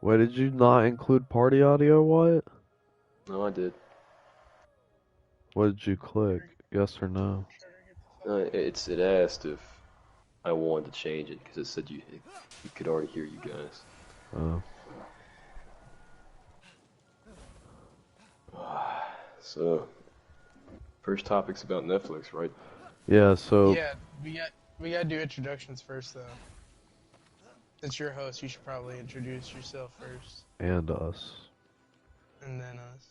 Wait, did you not include party audio, Wyatt? No, I did. What did you click? Yes or no? It asked if I wanted to change it because it said you could already hear you guys. Oh. So, first topic's about Netflix, right? Yeah, so Yeah, we gotta do introductions first though. Since you're host, you should probably introduce yourself first, and us. and then us.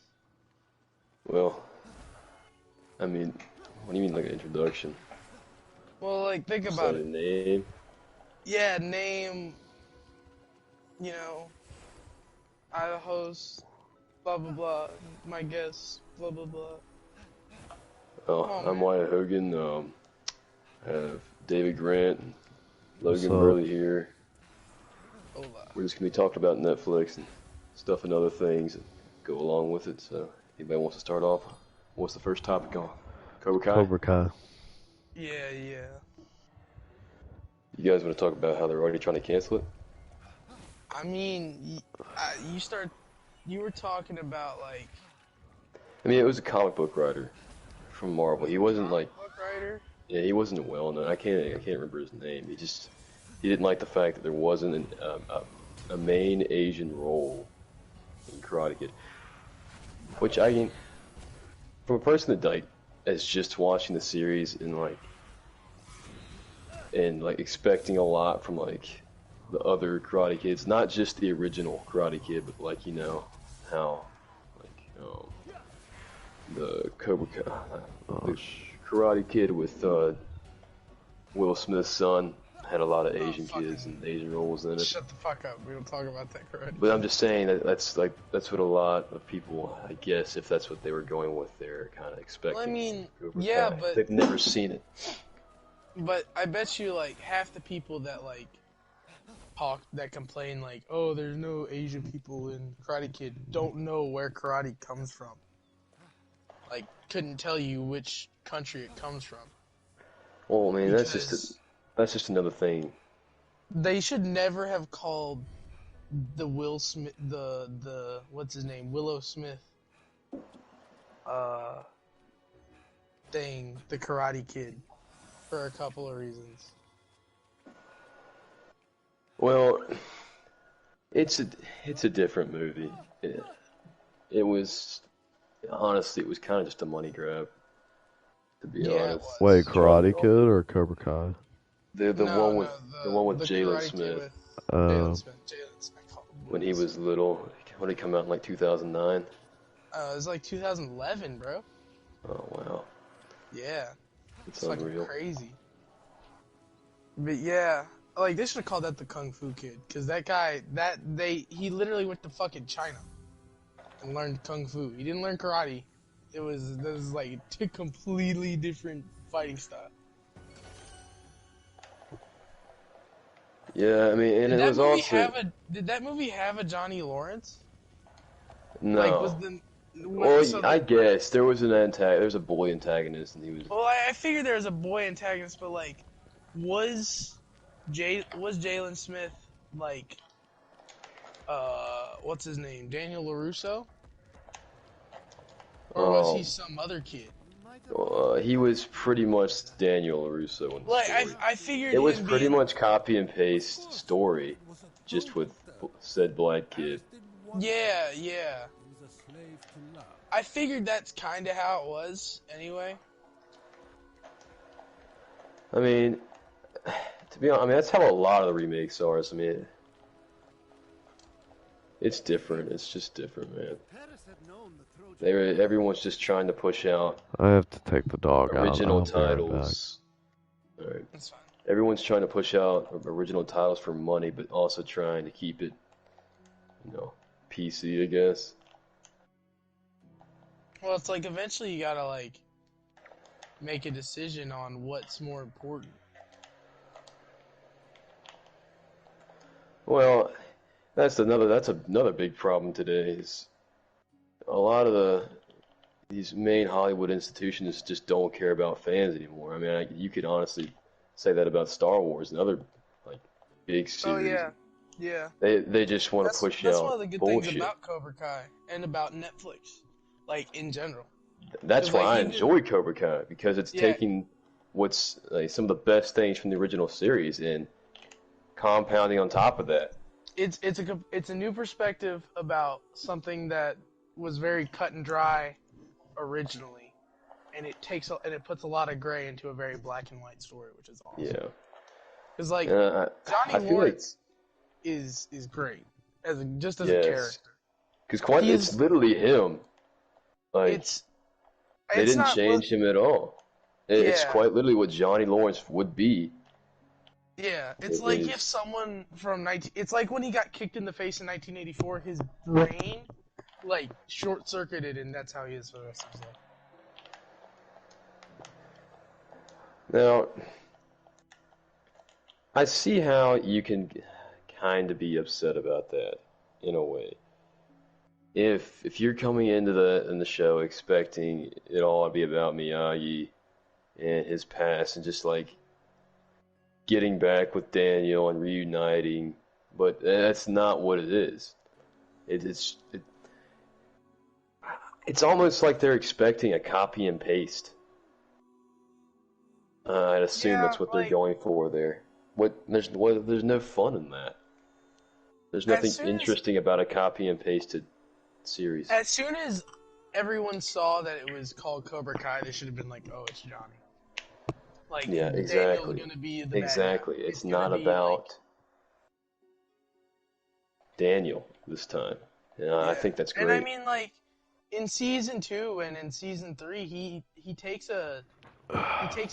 Well, I mean, what do you mean like an introduction? Well, like think Say about the it. name. Yeah, name. You know, I host. Blah blah blah. My guest. Blah blah blah. Come Oh, on, I'm man. Wyatt Hogan. I have David Grant, and What's Logan up? Burley here. Hola. We're just gonna be talking about Netflix and stuff and other things that go along with it. So, anybody wants to start off? What's the first topic on? Cobra Kai? Cobra Kai. Yeah, yeah. You guys want to talk about how they're already trying to cancel it? I mean, you were talking about like. I mean, it was a comic book writer from Marvel. He wasn't like, Book writer. yeah, he wasn't well known. I can't remember his name. He didn't like the fact that there wasn't a main Asian role in Karate Kid. Which I mean, from a person that like is just watching the series and like expecting a lot from like the other Karate Kids, not just the original Karate Kid, but like how like the Cobra Kai, the Karate Kid with Will Smith's son had a lot of Asian kids and Asian roles in it. Shut the fuck up. We don't talk about that karate. But I'm just saying that's what a lot of people, I guess, if that's what they were going with, they're kind of expecting. Well, I mean, Cobra yeah, Kai. but They've never seen it. But I bet you like half the people that like complain like, oh, there's no Asian people in Karate Kid don't know where karate comes from. Like, couldn't tell you which country it comes from. Well, I mean, that's Because just another thing. they should never have called the Will Smith the what's his name, Willow Smith thing, the Karate Kid, for a couple of reasons. Well, it's a different movie. It was honestly, it was kind of just a money grab, to be Yeah, it honest. was. Wait, Trying Karate to- Kid or Cobra Kai? The No, one with the one with the Jalen Karate Kid Smith with Jalen Uh, Smith. Jalen Smith. I call him when he Will was little. When he come out in like 2009. It was like 2011, bro. Oh wow, Yeah, it's it's fucking unreal. crazy. But yeah, like they should have called that the Kung Fu Kid, because that guy, he literally went to fucking China and learned Kung Fu. He didn't learn karate. This is like a completely different fighting style. Yeah, I mean, and it was also Did that movie have a Johnny Lawrence? Like, was no. the Well, so I the guess there was there's a boy antagonist, and he was. well, I figured there was a boy antagonist, but like, was Jalen Smith like what's his name, Daniel LaRusso, or was he some other kid? He was pretty much Daniel LaRusso in the Like story. I figured It was him pretty being, much copy and paste story, just with said black kid. yeah. I figured that's kind of how it was anyway. I mean, to be honest, I mean that's how a lot of the remakes are. So, I mean, it's different. It's just different, man. Everyone's just trying to push out I have to take the dog out. original I'll be right back. titles. All right. That's fine. Everyone's trying to push out original titles for money, but also trying to keep it, PC, I guess. Well, it's like eventually you gotta like make a decision on what's more important. Well, that's another big problem today. Is a lot of these main Hollywood institutions just don't care about fans anymore. I mean, you could honestly say that about Star Wars and other like big Oh series. yeah, Yeah. They just want to push That's one out of the good things bullshit. about Cobra Kai and about Netflix, like in general. That's 'Cause why like I even enjoy Cobra Kai, because it's yeah, taking what's like some of the best things from the original series and compounding on top of that. it's a new perspective about something that was very cut and dry originally, and it puts a lot of gray into a very black and white story, which is awesome. Yeah. Because like I Johnny feel like Lawrence is great just as a yes, character. because quite it's He's literally him. Like it's they it's didn't not well, change him at all. It's yeah. quite literally what Johnny Lawrence would be. Yeah, it's It like if is someone from 19, it's like when he got kicked in the face in 1984, his brain like short circuited, and that's how he is for the rest of his life. now. I see how you can kind of be upset about that in a way. If you're coming into the show expecting it all to be about Miyagi and his past and just like getting back with Daniel and reuniting, but that's not what it is. It's almost like they're expecting a copy and paste. I'd assume Yeah, that's what they're like going for there. There's no fun in that. There's as nothing soon as interesting about a copy and pasted series. as soon as everyone saw that it was called Cobra Kai, they should have been like, "Oh, it's Johnny." Like Yeah, Daniel's exactly. gonna be the bad guy. Exactly. It's It's gonna not be like about Daniel this time. Yeah, I yeah, think that's and I great. mean like in season 2 and in season 3, he takes a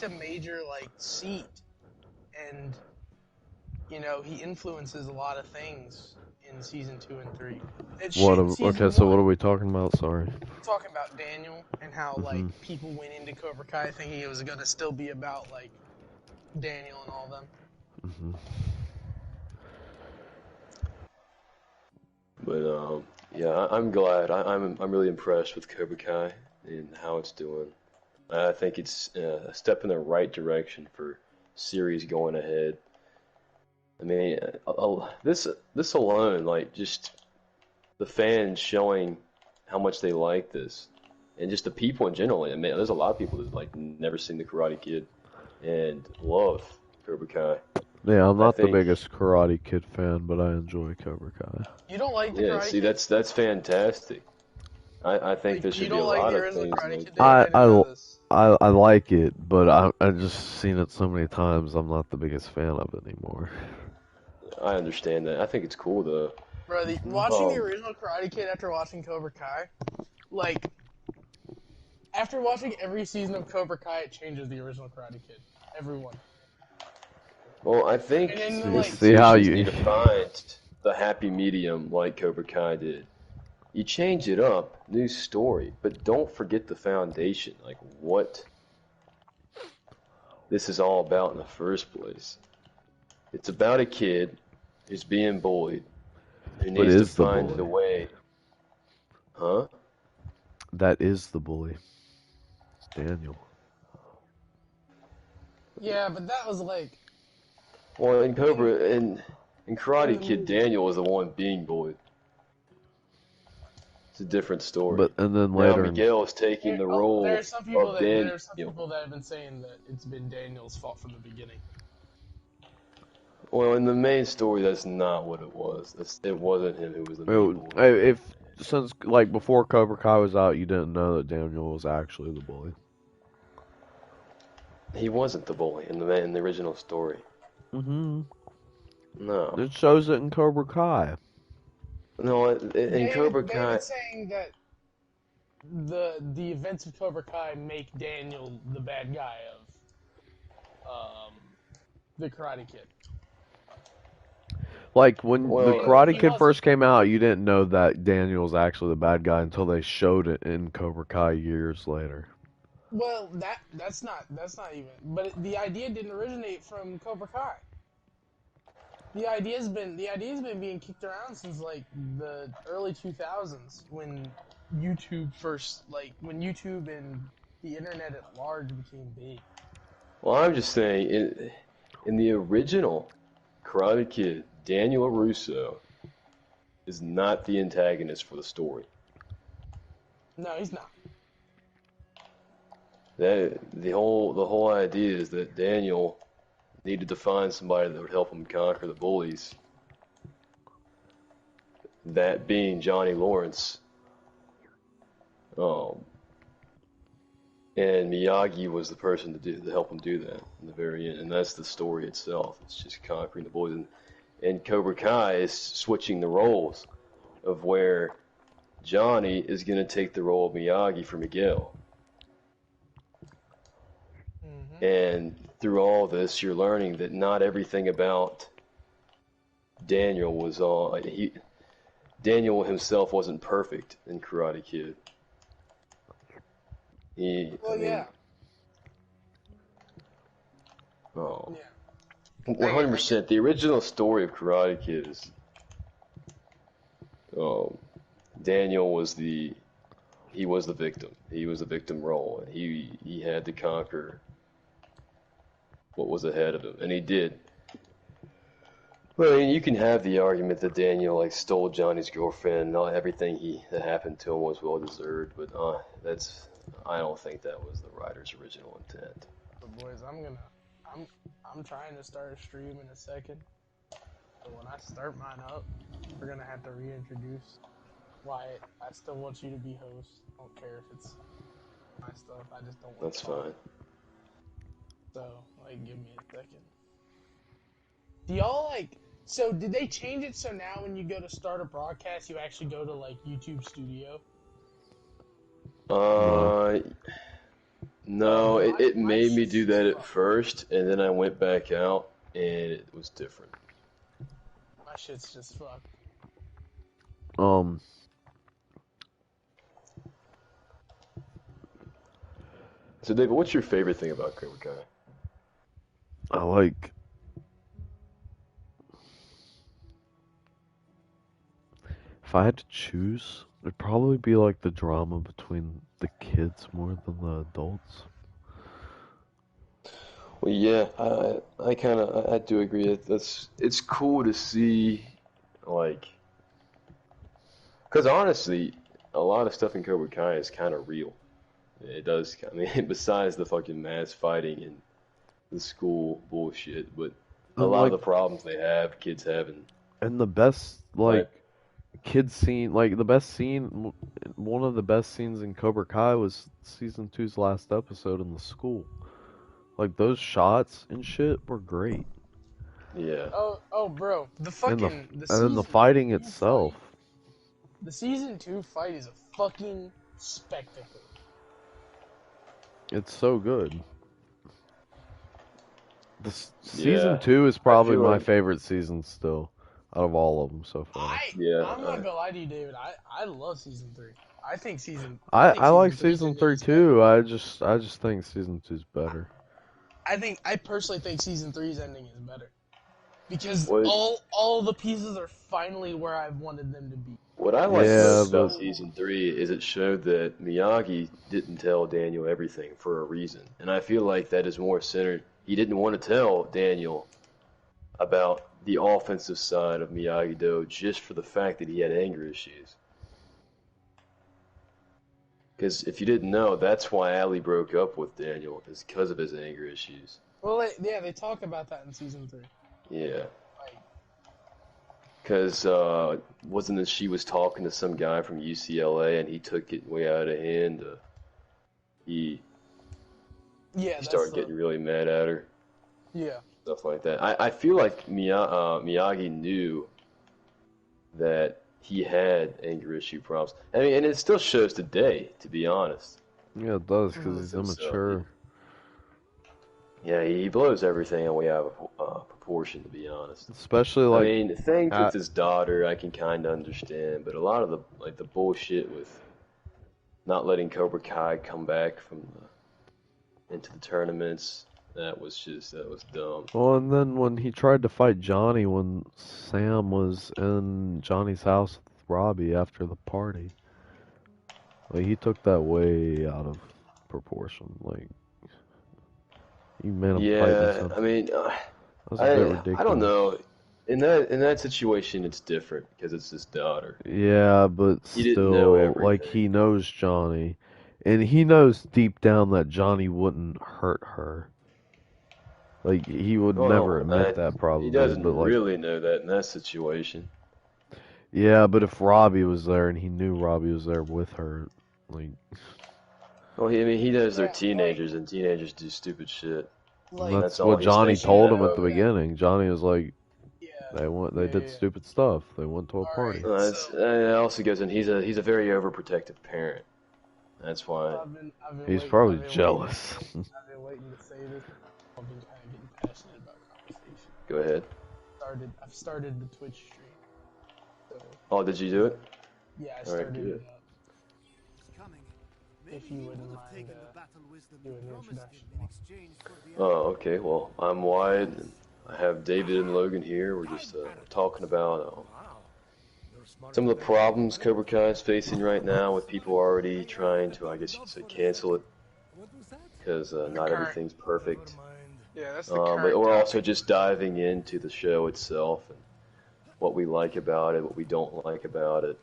major like seat, and he influences a lot of things in season 2 and 3. It's shit in Okay, season so what 1. are we talking about? Sorry. Talking about Daniel and how like Mhm. people went into Cobra Kai thinking it was gonna still be about like Daniel and all them. Mhm. But yeah, I'm glad. I'm really impressed with Cobra Kai and how it's doing. I think it's a step in the right direction for series going ahead. I mean, this alone, like just the fans showing how much they like this, and just the people in general. I mean, there's a lot of people that like never seen the Karate Kid and love Cobra Kai. Yeah, I'm I not the think, biggest Karate Kid fan, but I enjoy Cobra Kai. You don't like the yeah, Karate see, Kid? that's fantastic. I think Like there you should be a don't like lot the of original things Karate like Kid, David? that. I didn't know this. I like it, but I just seen it so many times. I'm not the biggest fan of it anymore. I understand that. I think it's cool though. Bro, Mhm. watching the original Karate Kid after watching Cobra Kai, like after watching every season of Cobra Kai, it changes the original Karate Kid. Everyone. Well, I And think then like See how institutions need you. to find the happy medium like Cobra Kai did. You change it up, new story, but don't forget the foundation, like what this is all about in the first place. It's about a kid who's being bullied, who But needs to is the find a bully? way. Huh? That is the bully. It's Daniel. yeah, but that was like Well, in in Cobra in in Karate the Kid, movie. Daniel was the one being bullied. It's a different story. And then Now later in Miguel is taking the There are role some people of that Daniel. have been saying that it's been Daniel's fault from the beginning. Well, in the main story, that's not what it was. It wasn't him who was the main bully. if since like before Cobra Kai was out, you didn't know that Daniel was actually the bully. He wasn't the bully in the original story. Mhm. No, It shows it in Cobra Kai. no. In Cobra Kai, David's saying that the events of Cobra Kai make Daniel the bad guy of the Karate Kid. Like when the well, Karate He Kid wasn't. first came out, you didn't know that Daniel was actually the bad guy until they showed it in Cobra Kai years later. Well, that's not even. But the idea didn't originate from Cobra Kai. The idea's been being kicked around since like the early 2000s when when YouTube and the internet at large became big. well, I'm just saying in the original Karate Kid, Daniel LaRusso, is not the antagonist for the story. No, he's not. That the whole idea is that Daniel needed to find somebody that would help him conquer the bullies. That being Johnny Lawrence. Um, and Miyagi was the person to help him do that in the very end, and that's the story itself. It's just conquering the bullies, and Cobra Kai is switching the roles of where Johnny is going to take the role of Miyagi for Miguel. Mm-hmm. And through all this, you're learning that not everything about Daniel was all. Daniel himself wasn't perfect in Karate Kid. Yeah. Oh, Yeah. 100%. The original story of Karate Kid is, Daniel was the victim. He was the victim role, and he had to conquer what was ahead of him, and he did. Well, I mean, you can have the argument that Daniel stole Johnny's girlfriend, and everything that happened to him was well deserved, but I don't think that was the writer's original intent. But boys, I'm trying to start a stream in a second. But when I start mine up, we're gonna have to reintroduce Wyatt. I still want you to be host. I don't care if it's my stuff. I just don't want. That's fine. So, give me a second. Do y'all So, did they change it so now when you go to start a broadcast, you actually go to YouTube Studio? No, it made me do that at fucked. first, and then I went back out, and it was different. My shit's just fucked. So, David, what's your favorite thing about Cobra Kai? I like. If I had to choose, it'd probably be the drama between the kids more than the adults. Well, yeah, I do agree. It's cool to see, because honestly, a lot of stuff in Cobra Kai is kind of real. It does. I mean, besides the fucking mass fighting and the school bullshit, but a lot of the problems kids have, and the best right. kid scene, the best scene, one of the best scenes in Cobra Kai was season 2's last episode in the school. Those shots and shit were great. Yeah. Oh, bro, the then the fighting itself. The season 2 fight is a fucking spectacle. It's so good. Season 2 is I probably feel my favorite season still, out of all of them so far. I'm not gonna lie to you, David. I love season 3. I like three season 3 too. I just think season 2's better. I personally think season 3's ending is better because What? all the pieces are finally where I've wanted them to be. What I like most about season 3 is it showed that Miyagi didn't tell Daniel everything for a reason, and I feel like that is more centered. He didn't want to tell Daniel about the offensive side of Miyagi-Do just for the fact that he had anger issues. Because if you didn't know, that's why Ali broke up with Daniel, is because of his anger issues. Well, they talk about that in season 3. Yeah. Because wasn't it she was talking to some guy from UCLA and he took it way out of hand? He started getting really mad at her. Yeah. Stuff like that. I feel like Miyagi knew that he had anger issue problems. I mean, and it still shows today, to be honest. Yeah, it does, because he's immature. Yeah, he blows everything way out of proportion, to be honest. Especially I mean, things with his daughter, I can kind of understand, but a lot of the bullshit with not letting Cobra Kai come back into the tournaments, that was dumb. Well, and then when he tried to fight Johnny when Sam was in Johnny's house with Robbie after the party, he took that way out of proportion. You made him fight I mean, that was a bit ridiculous. I don't know. in that situation, it's different because it's his daughter. Yeah, but He didn't know still, like, everything. he knows Johnny, and he knows deep down that Johnny wouldn't hurt her. Like, he would never Well, admit that he probably, doesn't but like, really know that in that situation. yeah, but if Robbie was there and he knew Robbie was there with her, like, Well, I mean, he knows they're Yeah, teenagers, and teenagers do stupid shit. like That's that's all what he's Johnny thinking told him at now. the yeah, beginning. Johnny was like, yeah, they did yeah. stupid stuff. They went to a All right, party. so It also goes in. He's a very overprotective parent. That's why. He's I've probably been waiting to jealous. say, I've been waiting to say this. I've been kind of getting passionate about conversation. Go ahead. I've started the Twitch stream. So Oh, did you do it? yeah, I All right, started good. it up. If you wouldn't mind doing the introduction. Oh, okay. Well, I'm Wyatt, and I have David and Logan here. We're just talking about some of the problems Cobra Kai is facing right now with people already trying to, I guess you could say, cancel it because not Current, everything's perfect. yeah, that's the But current we're also topic. just diving into the show itself and what we like about it, what we don't like about it.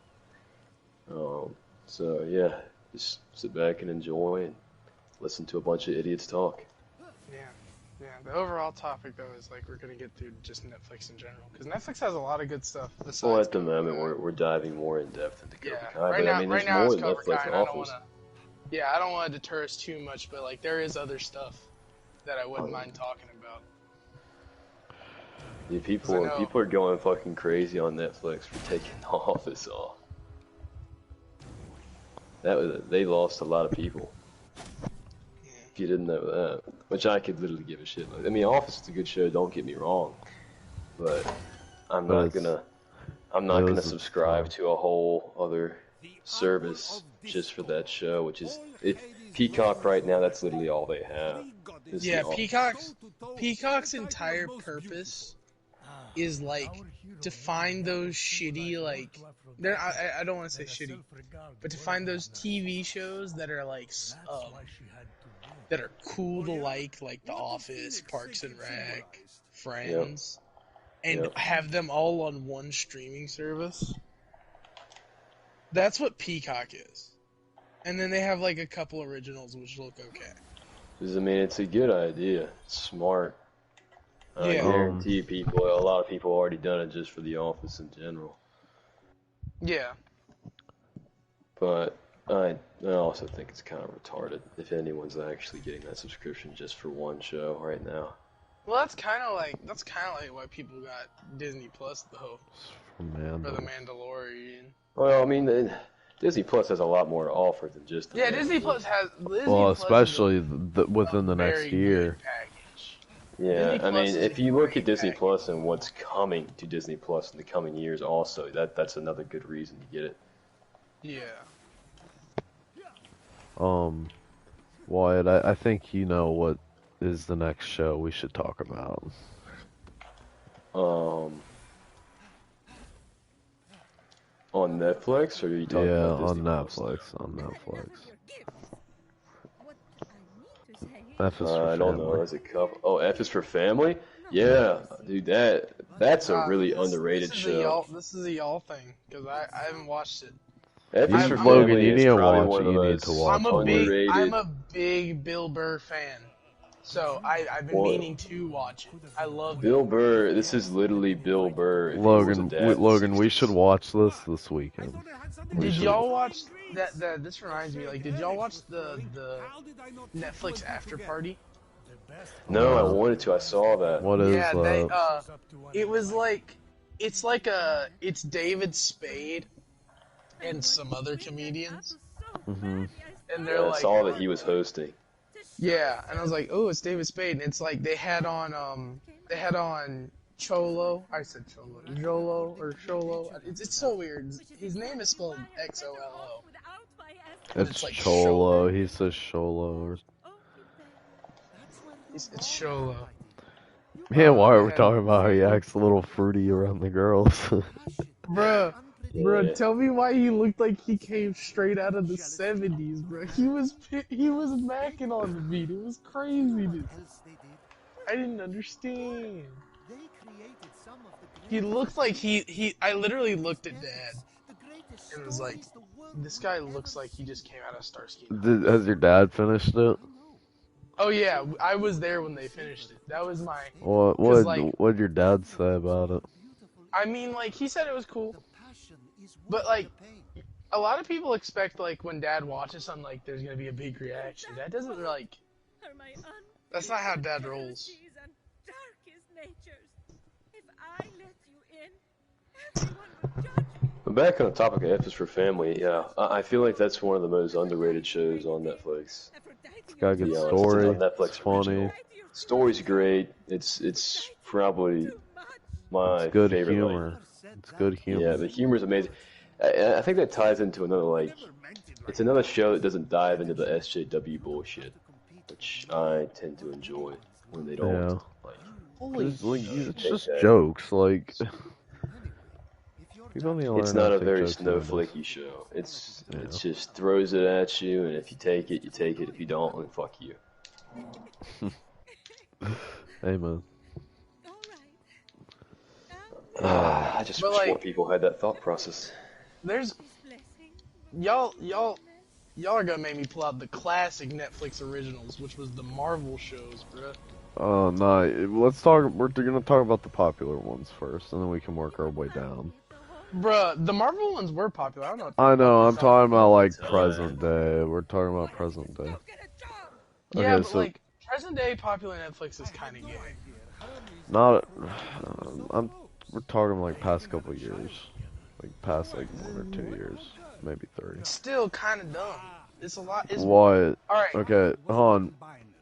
So yeah, just sit back and enjoy and listen to a bunch of idiots talk. Yeah, yeah. The overall topic though is like we're gonna get through just Netflix in general because Netflix has a lot of good stuff. Well, Besides at the Cobra moment, Kai. we're diving more in depth into Cobra Yeah, Kai, but I mean, right there's now more it's that Cobra Kai, Netflix and I don't offers. wanna. Yeah, I don't want to deter us too much, but like there is other stuff that I wouldn't mind talking about. Yeah, 'Cause I know, people are going fucking crazy on Netflix for taking The Office off. They lost a lot of people. If you didn't know that, which I could literally give a shit. I mean, Office is a good show. Don't get me wrong, but I'm But not it's gonna I'm it not gonna was its subscribe time. to a whole other service just for that show, which is if Peacock right now. That's literally all they have. Is yeah, The Office. Peacock's entire purpose is like to find those shitty like I don't want to say shitty, but to find those TV shows that are like that are cool to like The Office, Parks and Rec, Yep. Friends, and Yep. have them all on one streaming service. That's what Peacock is. And then they have like a couple originals which look okay. Because I mean, it's a good idea. It's smart. I Yeah. guarantee people, a lot of people already done it just for The Office in general. Yeah. But I also think it's kind of retarded if anyone's actually getting that subscription just for one show right now. Well, that's kind of like why people got Disney Plus though From for the Mandel. Mandalorian. Well, I mean, Disney Plus has a lot more to offer than just the Yeah, Disney Mandalorian. Plus has Well, especially within the next very year. good package. Yeah, Disney I Plus mean, is if a you look great at Disney package. Plus and what's coming to Disney Plus in the coming years, also that's another good reason to get it. Yeah. Wyatt, I think you know what is the next show we should talk about. On Netflix, or are you talking Yeah, about on Disney Plus now? Netflix. On Netflix. F is I for don't know. family. As a couple. Oh, F is for family. Yeah, dude, that's a really underrated show. This is a y'all thing because I haven't watched it. F is for Logan, family you is need to probably watch one it. of the You need to most watch it. underrated. I'm a big Bill Burr fan, so I've been Well, meaning to watch it. I love Bill Burr. This is literally Bill Burr if he was a Logan, dad in the Logan, we 60s. should watch this weekend. Did y'all watch that? This reminds me. Like, did y'all watch the Netflix after party? No, I wanted to. I saw that. What is Yeah, they it was like it's David Spade and some other comedians, Mhm. and they're I like, saw that he was hosting. yeah, and I was like, oh, it's David Spade, and it's like they had on Cholo. I said Cholo, Jolo or Cholo. It's so weird. His name is spelled XOLO. It's like Cholo. He says Cholo. Or... It's Cholo. Man, why are we man. talking about how he acts a little fruity around the girls? Bruh, Yeah. tell me why he looked like he came straight out of the 70s, bro. He was macking on the beat. It was craziness. I didn't understand. He looks like I literally looked at Dad and was like, this guy looks like he just came out of Starsky and Hutch. Has your dad finished it? Oh yeah, I was there when they finished it. That was my, What cause what like, what'd your dad say about it? I mean, like he said it was cool, but like a lot of people expect like when Dad watches something like there's gonna be a big reaction. That doesn't like. That's not how Dad rolls. But back on the topic of F is for Family, yeah, I feel like that's one of the most underrated shows on Netflix. It's got a To good be honest, story. it's a Netflix It's funny. original. Story's great. It's probably my It's good favorite. humor. It's good humor. Yeah, the humor's amazing. I think that ties into another it's another show that doesn't dive into the SJW bullshit, which I tend to enjoy when they don't. Yeah. Holy It's just that. jokes. Like people need to learn It's how not to a take very jokes nowadays. snowflakey show. It's Yeah. just throws it at you, and if you take it, you take it. If you don't, then fuck you. Amen. I just But, wish more like- people had that thought process. There's y'all are gonna make me pull out the classic Netflix originals, which was the Marvel shows, bruh. Oh no, let's talk. We're gonna talk about the popular ones first, and then we can work our way down. Bruh, the Marvel ones were popular. I don't know. What the I know. fuck I'm you're talking about like Time. present day. We're talking about present day. Yeah, Okay, but so like present day popular Netflix is kind of gay. not. We're talking like past couple of years, like past like 1 or 2 years, maybe 3. Still kind of dumb. It's a lot. It's Wyatt. all right. Okay, hold on.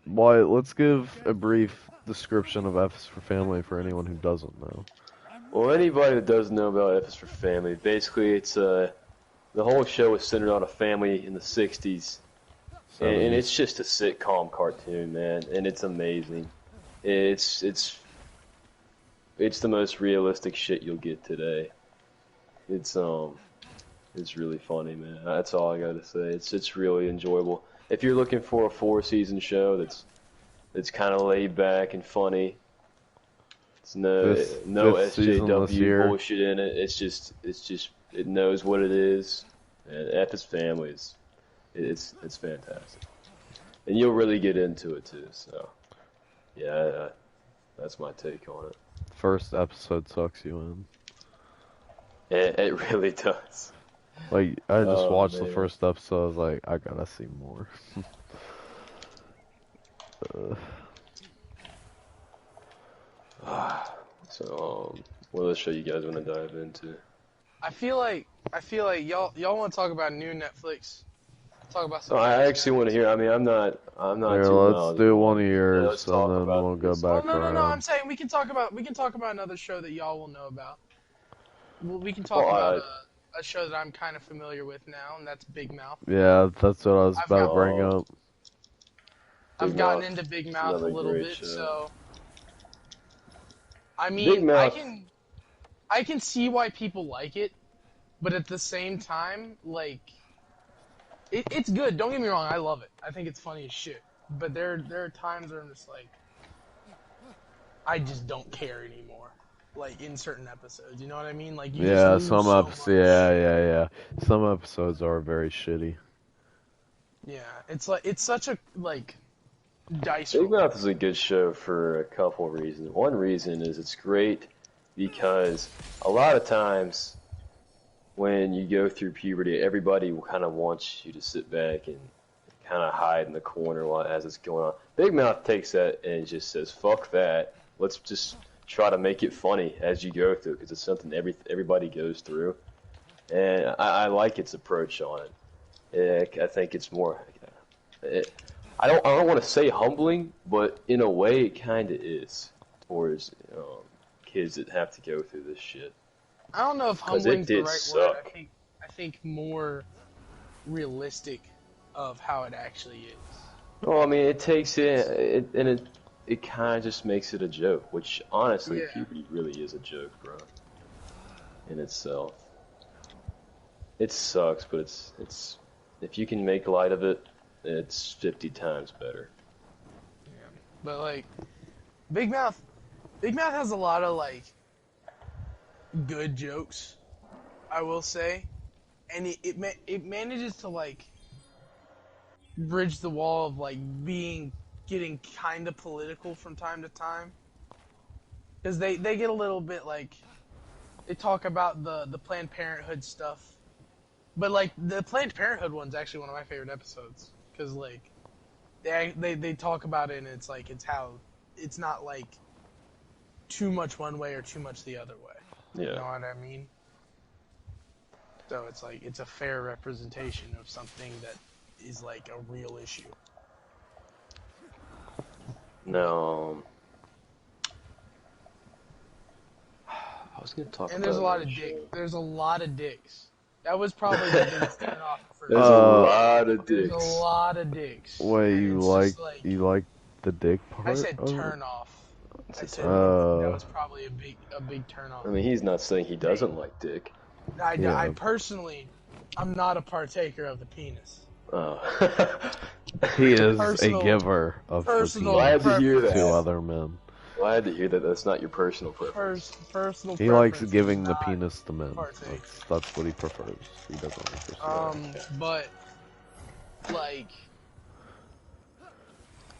Wyatt, let's give a brief description of F is for Family for anyone who doesn't know. Well, anybody that doesn't know about F is for Family, basically it's the whole show is centered on a family in the '60s, and it's just a sitcom cartoon, man, and it's amazing. It's the most realistic shit you'll get today. It's really funny, man. That's all I gotta say. It's really enjoyable. If you're looking for a 4-season show that's kind of laid back and funny, it's no Fifth season this SJW year. bullshit in it. It's just it knows what it is, and F is Family it's fantastic, and you'll really get into it too. So yeah, that's my take on it. First episode sucks you in. It really does. Like I just watched the man. first episode. I was like, I gotta see more. So what other show you guys want to dive into? I feel like y'all want to talk about new Netflix. Talk about So something. I actually want to hear. I mean, I'm not Here, too let's knowledgeable. do one of Yeah, yours, let's and talk then about we'll go this. back No. around. I'm saying we can talk about another show that y'all will know about. We can talk Well, about a show that I'm kind of familiar with now, and that's Big Mouth. Yeah, that's what I was I've about to got- bring up. I've Big gotten Mouth into Big is Mouth a another little great bit, show. so I Big mean, Mouth. I can see why people like it, but at the same time, like it's good. Don't get me wrong, I love it. I think it's funny as shit. But there are times where I'm just like, I just don't care anymore. Like in certain episodes, you know what I mean? Like you Yeah, just lose some so episodes. much. Yeah. Some episodes are very shitty. Yeah, it's like it's such a like dice Big roll. Mouth is a good show for a couple reasons. One reason is it's great because a lot of times when you go through puberty, everybody kind of wants you to sit back and kind of hide in the corner while as it's going on. Big Mouth takes that and just says, "Fuck that. Let's just try to make it funny as you go through because it's something everybody goes through." And I like its approach on it. I think it's more. I don't want to say humbling, but in a way, it kind of is towards kids that have to go through this shit. I don't know if 'Cause humbling's it the did right suck. word. I think more realistic of how it actually is. Well, I mean, it takes it kind of just makes it a joke, which honestly, Yeah. puberty really is a joke, bro. In itself, it sucks, but it's if you can make light of it, it's 50 times better. But like Big Mouth has a lot of like good jokes, I will say, and it manages to like bridge the wall of like getting kind of political from time to time, because they get a little bit like they talk about the Planned Parenthood stuff, but like the Planned Parenthood one's actually one of my favorite episodes because like they talk about it and it's like it's not like too much one way or too much the other way. Yeah. You know what I mean? So it's like it's a fair representation of something that is like a real issue. No. I was gonna talk. And there's a lot of dicks. There's a lot of dicks. That was probably the biggest turn off for me. There's a lot of dicks. There's a lot of dicks. Wait, And you it's like just you like the dick part? I said of it? turn off. I said that Oh. was probably a big turn off. I mean, he's not saying he doesn't like dick. I personally, I'm not a partaker of the penis. Oh. He is Personal- a giver of the personal penis Glad to hear that. to other men. Glad to hear that that's not your personal preference. Personal. He likes preference giving is the not penis to men. partake. That's what he prefers. He doesn't like this. But like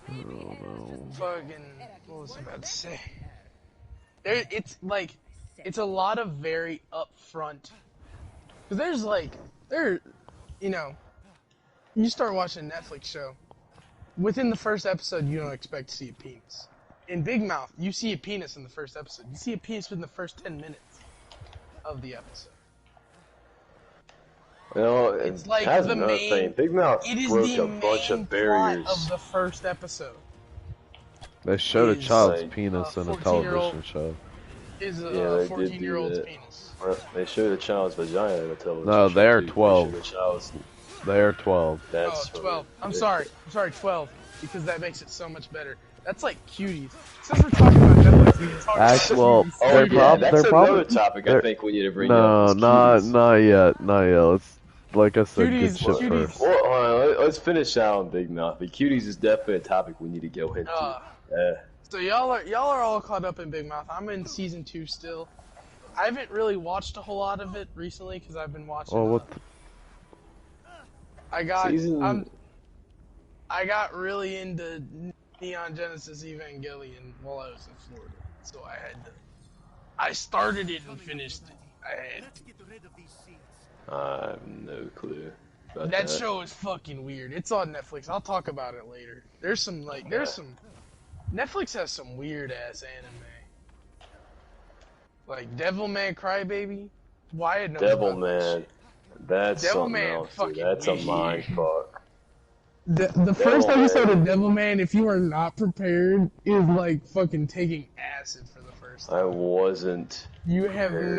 I don't know. fucking what was I about to say? It's like it's a lot of very upfront. Cause there's like you know, you start watching a Netflix show. Within the first episode, you don't expect to see a penis. In Big Mouth, you see a penis in the first episode. You see a penis within the first 10 minutes of the episode. You know, It's like that's the another main. thing. Big Mouth It is broke the a bunch main of barriers. plot of the first episode. They showed a Is child's like penis in a 14-year-old television show. Is Yeah, a they did 14-year-old's do that. penis. Well, they showed a child's vagina in a television No, show, they're too. They 12. showed a child's- They're 12. That's 12. I'm ridiculous. sorry, 12, because that makes it so much better. That's like cuties. Since we're talking about Netflix, we can talk Actually, about well, cuties. Oh, They're yeah, prob- that's they're another probably- topic I they're- think we need to bring No, up. is not cuties. yet. Let's, like I said, Cuties- good shit cuties. first. Well, hold on, let's finish out on Big Mouth. But cuties is definitely a topic we need to go into. So y'all are all caught up in Big Mouth. I'm in season 2 still. I haven't really watched a whole lot of it recently because I've been watching. Oh, what? I got Season- I got really into Neon Genesis Evangelion while I was in Florida, so I started it and finished it. I have no clue about That show is fucking weird. It's on Netflix. I'll talk about it later. Netflix has some weird ass anime. Like Devilman Crybaby. Wyatt knows Devil about that Man. shit. That's Devil something Man else. Dude. fucking That's a weird. mind fuck. The first Devilman. episode of Devilman, if you are not prepared, is like fucking taking acid for the first I time. wasn't. You have prepared.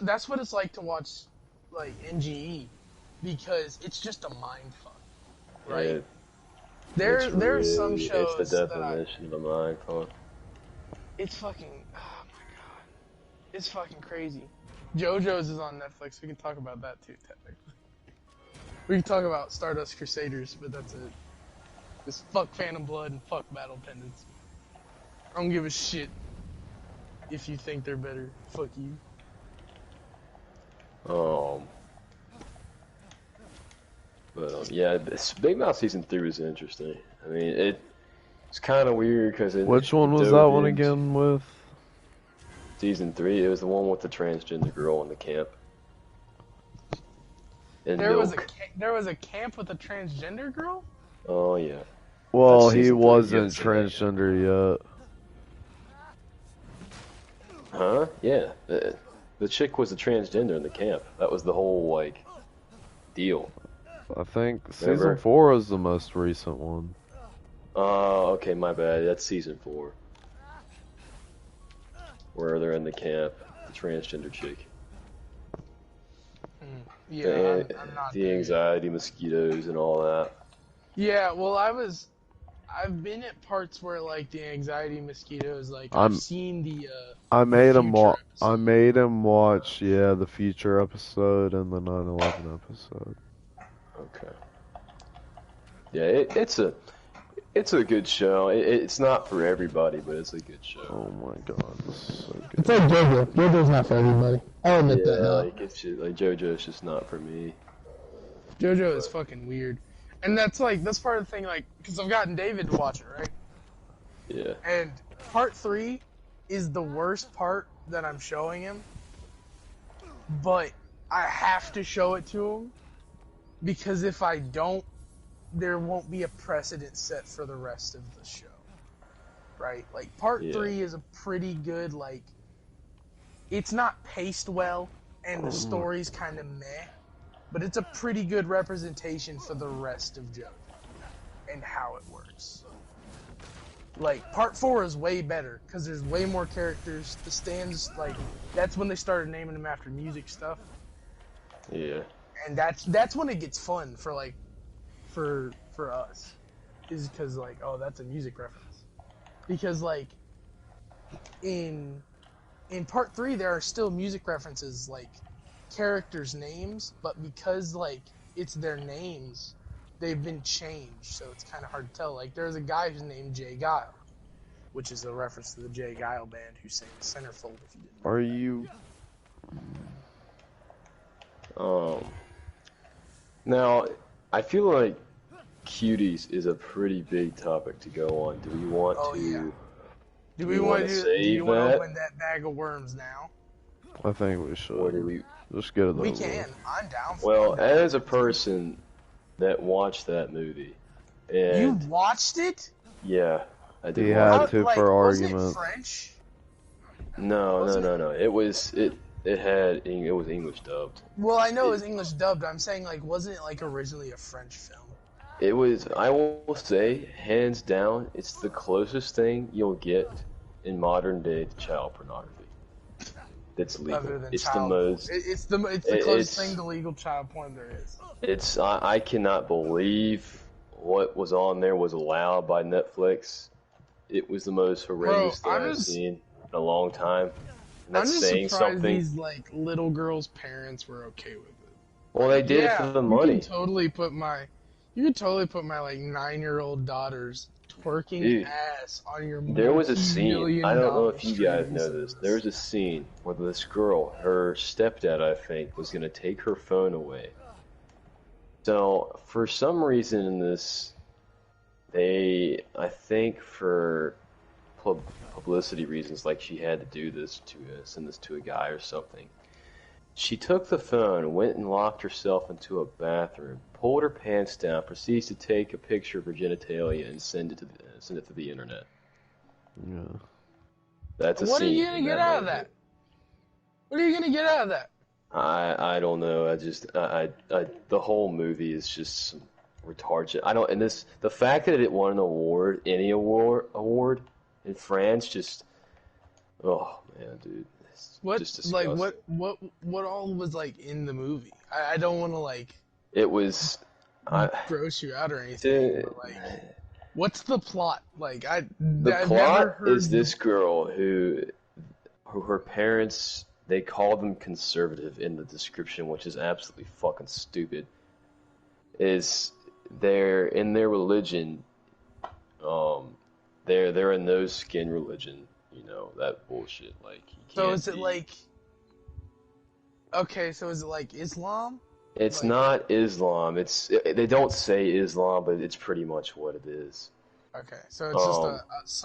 that's what it's like to watch like NGE because it's just a mind fuck, right? It, There it's are some really- shows It's the that definition of a mind fuck. it's fucking oh my god, it's fucking crazy. JoJo's is on Netflix. We can talk about that too, technically. We can talk about Stardust Crusaders, but that's it. Just fuck Phantom Blood and fuck Battle Pendants. I don't give a shit if you think they're better. Fuck you. But yeah, this Big Mouth season 3 was interesting. I mean, it's kind of weird because Which one was that one again with? Season 3. It was the one with the transgender girl in the camp. And There was Milk. a camp with a transgender girl? Oh yeah. Well, That's he season 3, wasn't yes, yeah. transgender yet. Huh? Yeah. The chick was a transgender in the camp. That was the whole like deal. I think Remember? season 4 is the most recent one. Oh, okay, my bad. That's season 4. Where they're in the camp, the transgender chick. Yeah, And I'm not the there. anxiety, mosquitoes, and all that. Yeah, well, I've been at parts where like the anxiety mosquitoes, like I'm- I've seen the I made him future watch, yeah, the future episode and the 9/11 episode. Okay. Yeah, It's a good show. It's not for everybody, but it's a good show. Oh my god, this is so good. It's like JoJo. JoJo's not for everybody. I'll admit that Yeah, now. like it's just, like JoJo's just not for me. JoJo is fucking weird. And that's part of the thing, like, because I've gotten David to watch it, right? Yeah. And part 3 is the worst part that I'm showing him, but I have to show it to him because if I don't, there won't be a precedent set for the rest of the show, right? Like, part 3 is a pretty good, like, it's not paced well, and the story's kind of meh, but it's a pretty good representation for the rest of JoJo and how it works. Like, part 4 is way better, because there's way more characters. The stands, like, that's when they started naming them after music stuff. Yeah. And that's when it gets fun for, like, for us. Is because, like, oh, that's a music reference. Because, like, in part 3, there are still music references, like, characters' names, but because, like, it's their names, they've been changed, so it's kind of hard to tell. Like, there's a guy who's named Jay Guile, which is a reference to the Jay Guile band who sang Centerfold, if you didn't know. Are you... Now, I feel like cuties is a pretty big topic to go on. Do we want to... Yeah. Do we we want wanna to save do you want that? to open that bag of worms now? I think we should. Or do we... Just get it over We with. can. I'm down for Well, it. as a person that watched that movie, and... You watched it? Yeah, I did He watch had it. to Like, for was argument. it French? No. Was it? It was... It was English dubbed. Well, I know it was English dubbed. I'm saying, like, wasn't it, like, originally a French film? It was, I will say, hands down, it's the closest thing you'll get in modern day to child pornography. That's legal. Other than It's child the most. It's the it- closest it's- thing to legal child porn there is. I cannot believe what was on there was allowed by Netflix. It was the most horrendous thing I've seen in a long time. And I'm that's just saying surprised something. these, like, little girls' parents were okay with it. Well, they did it for the money. You could totally put my like 9-year-old daughter's twerking Dude, ass on your. There was a scene, I don't know if you guys streaming know this, service. there was a scene where this girl, her stepdad, I think, was going to take her phone away. So, for some reason in this, I think for publicity reasons, like she had to do this to send this to a guy or something. She took the phone, went and locked herself into a bathroom, pulled her pants down, proceeds to take a picture of her genitalia and send it to the internet. Yeah. That's a What are scene you gonna in get that out of movie. that? What are you gonna get out of that? I don't know. The whole movie is just retarded. The fact that it won an award, any award in France, just, oh man, dude. What, Just like, disgusting. what all was, like, in the movie? I don't want to, like, It was, gross you out or anything, but, like, what's the plot? Like, the I've never plot heard is this girl who her parents, they call them conservative in the description, which is absolutely fucking stupid. Is they're in their religion, they're a no skin religion, you know, that bullshit. Like, you can't So is it be- like? Okay, so is it like Islam? It's like- not Islam. They don't say Islam, but it's pretty much what it is. Okay, so it's just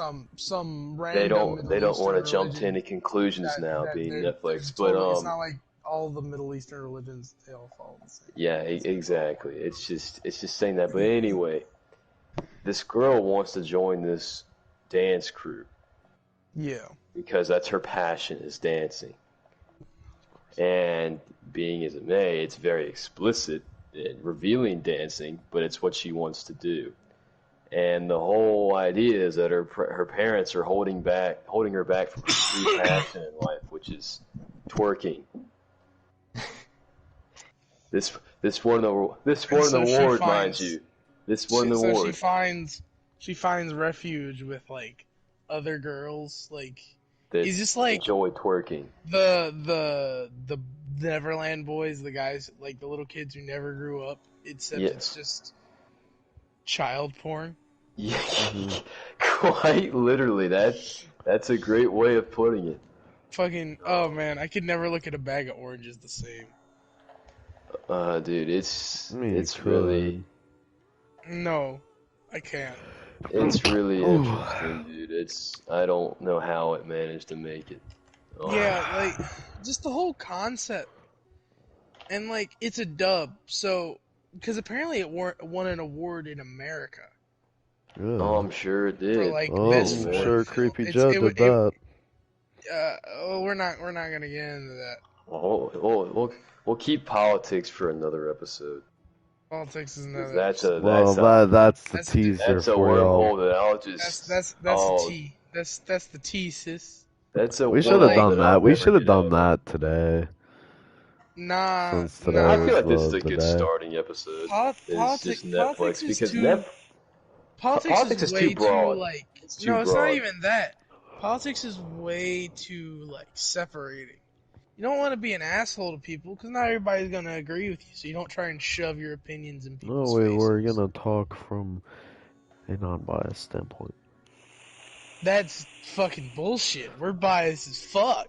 some random. They don't Middle want to Eastern jump to religion any conclusions that- now, that being they're Netflix. totally- But it's not like all the Middle Eastern religions, they all follow the same. yeah, exactly. It's just saying that. But anyway, this girl wants to join this dance crew Yeah. because that's her passion, is dancing. And being as it may, it's very explicit and revealing dancing, but it's what she wants to do. And the whole idea is that her parents are holding her back from her true passion in life, which is twerking. This won an award, mind you. This won an So award. she finds refuge with like other girls, like that he's just like enjoy twerking. the Neverland boys, the guys like the little kids who never grew up. Except Yes. it's just child porn. Yeah, Mhm. quite literally. That's a great way of putting it. Fucking, oh man, I could never look at a bag of oranges the same. Dude, I mean, you it's really could. No, I can't. it's really Ooh. interesting, dude. I don't know how it managed to make it. Yeah, like, just the whole concept. And, like, it's a dub, so, because apparently it won an award in America Oh, Yeah. I'm sure it for, did. like, Oh, best Oh I'm man. foreign sure film. Creepy Joe did It that. oh, we're not gonna get into that. We'll keep politics for another episode. Politics is 'Cause another that's episode. a that's Well, a that's the That's a different. teaser that's a for y'all. wormhole that I'll That's just that's that's the oh T. That's the T, sis. that's a We should But have like, wormhole done that I'll that. We never should have get done out of. that today, nah, since today I nah. feel was like this is the a good day. starting episode. Is just Politics Netflix is because too. Politics is politics is too way too broad. like. It's too No, it's not broad. even that. Politics is way too like separating. You don't want to be an asshole to people because not everybody's gonna agree with you. So you don't try and shove your opinions in No, people's we're faces. gonna talk from a non-biased standpoint. That's fucking bullshit. We're biased as fuck.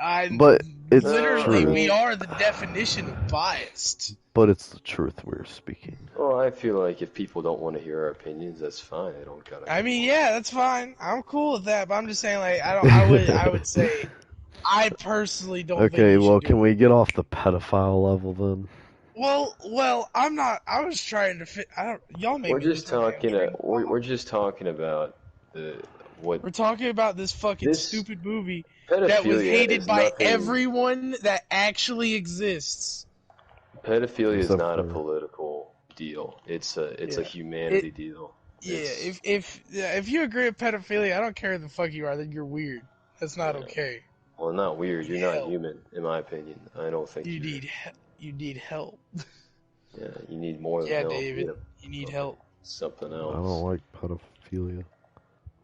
I But it's literally, I truth. we mean, are the definition of biased. But it's the truth we're speaking. well, I feel like if people don't want to hear our opinions, that's fine. They don't gotta I come mean, on. yeah, that's fine. I'm cool with that, but I'm just saying, like, I don't. I would say, I personally don't think Okay, you should well, do can it. we get off the pedophile level then? Well, I'm not. I was trying to fit. I don't. Y'all made We're me lose just my damn talking. train of We're thought. just talking about the what We're talking about this fucking this stupid movie that was pedophilia hated is by nothing. everyone that actually exists. Pedophilia is Except not a for political deal. It's a Yeah. It. humanity deal. Yeah. It's If you agree with pedophilia, I don't care who the fuck you are. Then you're weird. That's not yeah. okay. Well, not weird. You You're need not help. human, in my opinion. I don't think You you're. need. You need help. Yeah, you need more than Yeah, help. David. You need Okay, help. something I don't else. like pedophilia.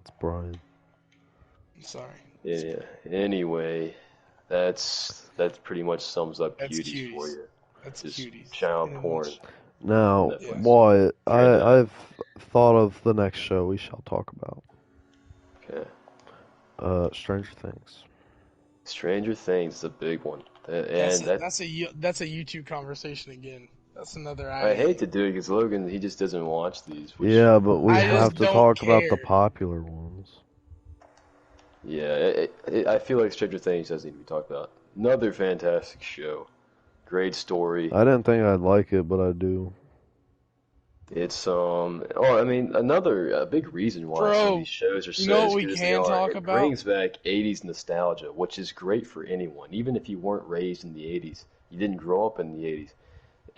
It's Brian. I'm sorry. Yeah. Anyway, that's pretty much sums up That's cuties for cuties. you. That's Just cuties. child In a porn nutshell. on Now, Yeah. Netflix. Wyatt, And I've thought of the next show we shall talk about. okay, Stranger Things. Stranger Things is a big one, That's and a that that's a that's a YouTube conversation again. That's another I hate avenue. to do it because Logan he just doesn't watch these, which Yeah, but we I have just hurts. to don't talk about the care. popular ones. Yeah, I feel like Stranger Things doesn't need to be talked about. Another fantastic show, great story. I didn't think I'd like it, but I do. It's oh I mean another big reason why some of these Bro, shows are you so know what as we good as they can are. talk It about? brings back 80s nostalgia, which is great for anyone, even if you weren't raised in the 80s. You didn't grow up in the 80s.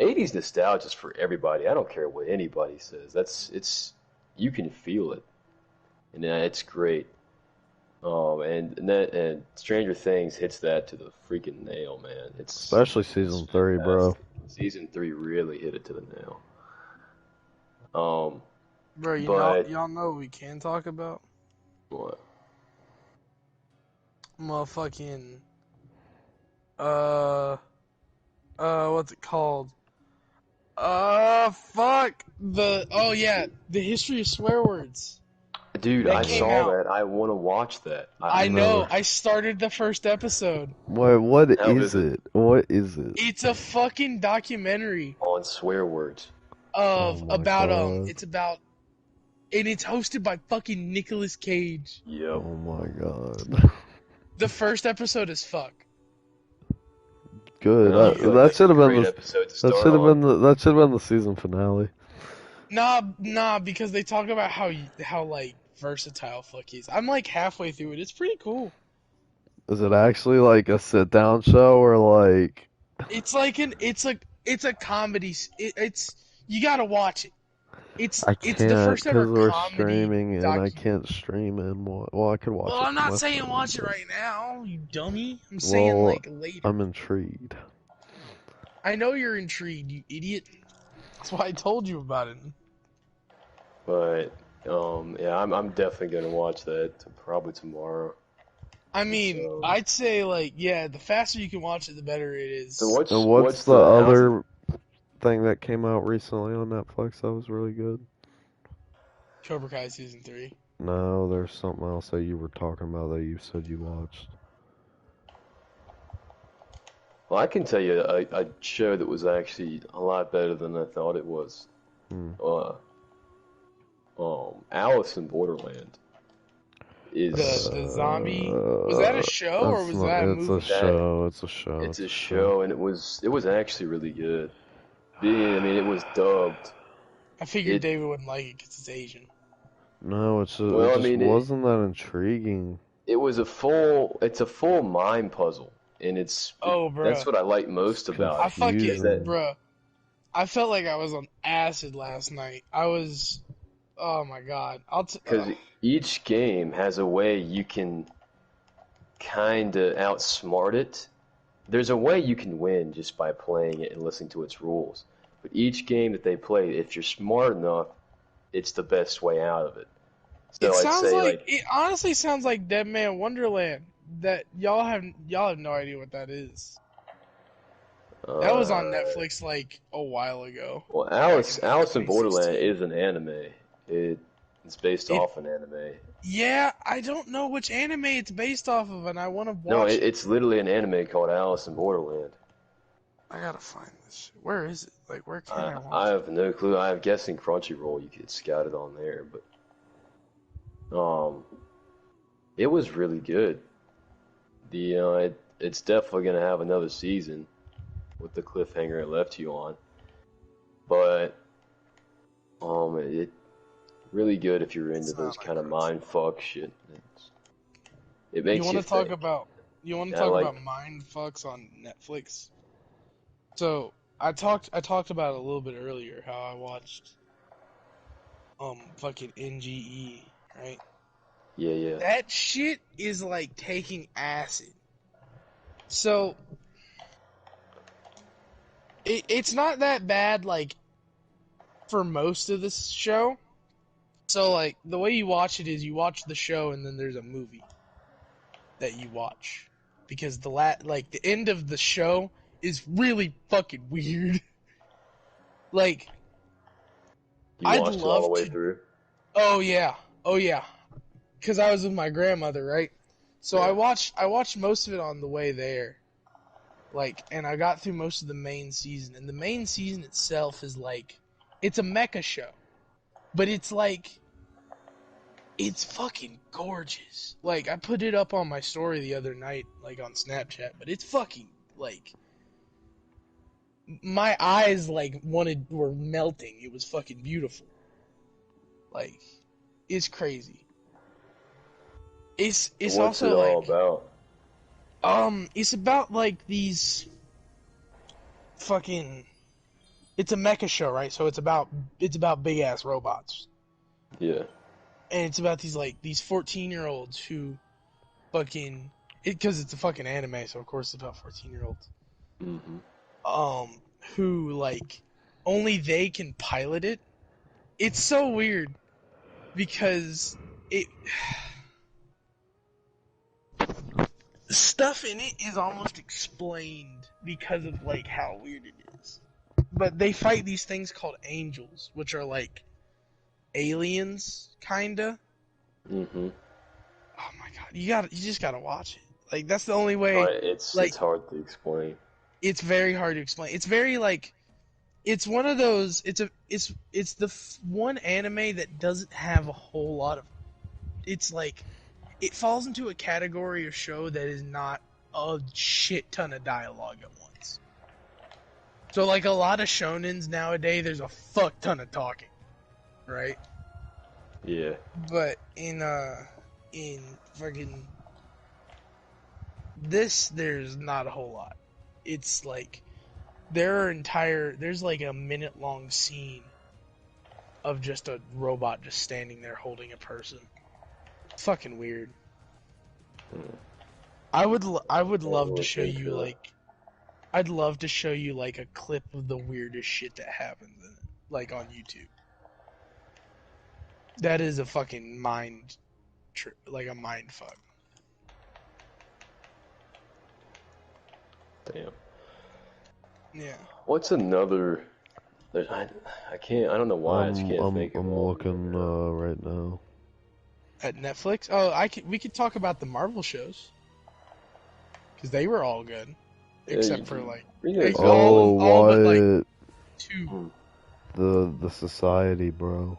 80s nostalgia is for everybody. I don't care what anybody says. It's you can feel it, and it's great. And Stranger Things hits that to the freaking nail, man. Especially It's season 3, bro. fantastic. Season 3 really hit it to the nail. Um, Bro, but y'all know what we can talk about? what? Motherfucking what's it called? Fuck the history of swear words Dude, that I came saw out. that. I want to watch that. I know. Never. I started the first episode. What How is is it it? What is it? It's a fucking documentary on swear words? Oh of my about god. it's about and it's hosted by fucking Nicolas Cage. Yep. Oh my god. The first episode is fuck. Good. No, I You feel like That that's a should have been great the episode to that start should have on. been the season finale. nah, because they talk about how like versatile fuck is. I'm like halfway through it. It's pretty cool. Is it actually like a sit down show or like It's a comedy. It's you gotta watch it. I It's the can't first ever because we're comedy streaming and I documentary. can't stream and well I could watch Well, it I'm from not my saying phone, watch it but right now, you dummy. I'm saying well like later. I'm intrigued. I know you're intrigued, you idiot. That's why I told you about it. But yeah, I'm definitely gonna watch that probably tomorrow. I mean, So, I'd say like yeah, the faster you can watch it, the better it so is. And what's what's the the how's other thing that came out recently on Netflix that was really good? Cobra Kai season 3. No, there's something else that you were talking about that you said you watched. Well, I can tell you a show that was actually a lot better than I thought it was. Uh, Alice in Borderland is The zombie, was that a show or That's was not. that a It's a movie? show. It's a show. it's a show, and it was actually really good. I mean, it was dubbed. I figured It David wouldn't like it because it's Asian. No, it well, I just mean, wasn't that intriguing. it's a full mind puzzle, and Oh, that's bruh. what I like most about I it. Is fucking, that Confusing. bruh. I felt like I was on acid last night. I was, oh my god. because each game has a way you can kind of outsmart it. There's a way you can win just by playing it and listening to its rules. But each game that they play, if you're smart enough, it's the best way out of it. it So I'd sounds say like, like it honestly sounds like Dead Man Wonderland. That y'all have no idea what that is. That was on uh, Netflix like a while ago. well, Back in like Alice in Borderland 2016. is an anime. It's based It, off an anime. yeah, I don't know which anime it's based off of, and I want to No, watch it. it's literally an anime called Alice in Borderland. I gotta find this shit. Where is it? Like, where can I I watch it? have no clue. I'm guessing Crunchyroll you could scout it on there, but it was really good. It's definitely gonna have another season with the cliffhanger it left you on, but it really good if you're into It's those not kind of like mind Crunchyroll. fuck shit. It You makes want you to talk think. about? You want to And I talk like about mind fucks on Netflix? So I talked about it a little bit earlier how I watched fucking NGE, right? yeah. That shit is like taking acid. So it's not that bad like for most of this show. So like the way you watch it is you watch the show and then there's a movie that you watch because like the end of the show is really fucking weird. Like You I'd watched it all the love way to. through. Oh yeah, oh yeah. Because I was with my grandmother, right? So Yeah. I watched most of it on the way there. Like, and I got through most of the main season. And the main season itself is like, it's a mecha show, but it's like, it's fucking gorgeous. Like, I put it up on my story the other night, like on Snapchat, but it's fucking like, my eyes like were melting. It was fucking beautiful. Like, it's crazy. It's What's it also all like, about? it's about like these fucking. It's a mecha show, right? So it's about big ass robots, Yeah. and it's about these 14-year-olds who fucking because it's a fucking anime, so of course it's about 14-year-olds. hmm Who like only they can pilot it. It's so weird because it stuff in it is almost explained because of like how weird it is. But they fight these things called angels, which are like aliens, kinda. hmm Oh my god, you just gotta watch it. Like that's the only way. It's Like hard to explain. it's very hard to explain. It's very like it's one of those. It's the one anime that doesn't have a whole lot of. It's like it falls into a category of show that is not a shit ton of dialogue at once. So like a lot of shonens nowadays, there's a fuck ton of talking, right? Yeah. But in fucking this, there's not a whole lot. It's like there's like a minute long scene of just a robot just standing there holding a person. It's fucking weird. I would I'll love to look show you into it. like I'd love to show you like a clip of the weirdest shit that happens in it, like on YouTube. That is a fucking like a mind fuck. Damn. Yeah. What's another I can't. I don't know why I just can't think of I'm all of them looking right now. right now. At Netflix. Oh, we could talk about the Marvel shows because they were all good, Yeah, except for like you got Oh, all but like what? 2. Hmm. The Society, bro.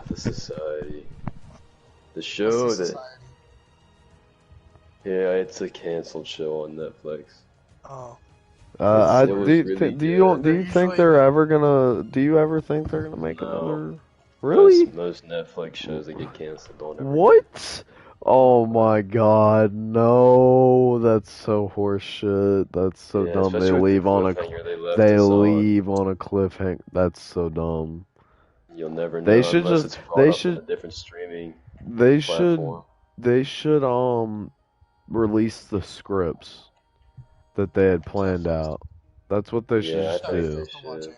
The Society. The What's the show that, society? yeah, it's a canceled show on Netflix. Oh, I It was really good. do they're you think usually they're ever gonna? Do you ever think they're gonna make No, another? Really? most Netflix shows that get canceled don't ever get. What? Oh my God, no! That's so horseshit. That's so Yeah, dumb. They especially with the leave on cliffhanger they left they us on. leave on a cliffhanger. That's so dumb. You'll never They know should unless just it's brought up on a different streaming they should platform. they should release the scripts that they had planned out. That's what they should Yeah, I just think definitely they do. have to watch should. anime.